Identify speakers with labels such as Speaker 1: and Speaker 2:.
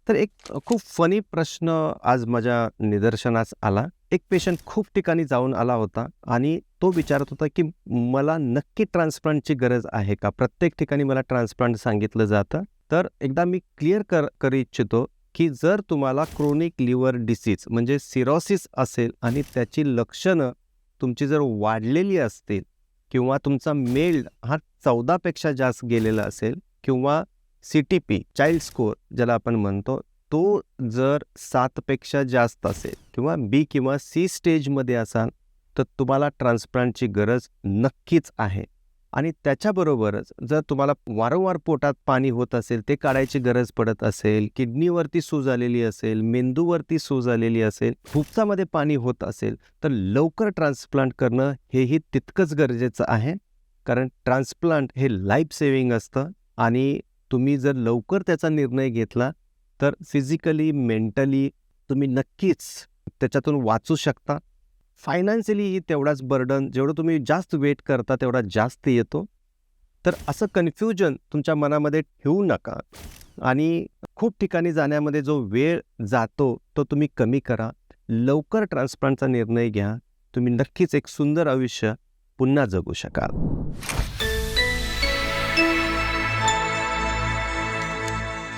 Speaker 1: तर एक खूप फनी प्रश्न आज माझ्या निदर्शनास आला. एक पेशंट खूप ठिकाणी जाऊन आला होता आणि तो विचारत होता, की मला नक्की ट्रान्सप्लांटची गरज आहे का? प्रत्येक ठिकाणी मला ट्रान्सप्लांट सांगितलं जातं. तर एकदा मी क्लिअर करू इच्छितो, की जर तुम्हाला क्रोनिक लिव्हर डिसीज म्हणजे सिरोसिस असेल आणि त्याची लक्षणं तुमची जर वाढलेली असतील किंवा तुमचा मेल हा 14 पेक्षा जास्त गेलेला असेल किंवा सी-टी-पी चाइल्ड स्कोर ज्याला आपण म्हणतो, तो जर 7 पेक्षा जास्त असेल किंवा बी किंवा सी स्टेजमध्ये असाल, तर तुम्हाला ट्रान्सप्लांटची गरज नक्कीच आहे. आणि त्याच्याबरोबरच जर तुम्हाला वारंवार पोटात पाणी होत असेल, ते काढायची गरज पडत असेल, किडनीवरती सूज आलेली असेल, मेंदूवरती सूज आलेली असेल, फुफ्सामध्ये पाणी होत असेल, तर लवकर ट्रान्सप्लांट करणं हेही तितकंच गरजेचं आहे. कारण ट्रान्सप्लांट हे लाईफ सेव्हिंग असतं आणि तुम्ही जर लवकर त्याचा निर्णय घेतला, तर फिजिकली, मेंटली तुम्ही नक्कीच त्याच्यातून वाचू शकता. फायनान्शियलीही तेवढाच बर्डन जेवढं तुम्ही जास्त वेट करता तेवढा जास्त येतो. तर असं कन्फ्युजन तुमच्या मनामध्ये ठेवू नका आणि खूप ठिकाणी जाण्यामध्ये जो वेळ जातो तो तुम्ही कमी करा. लवकर ट्रान्सप्लांटचा निर्णय घ्या. तुम्ही नक्कीच एक सुंदर आयुष्य पुन्हा जगू शकाल.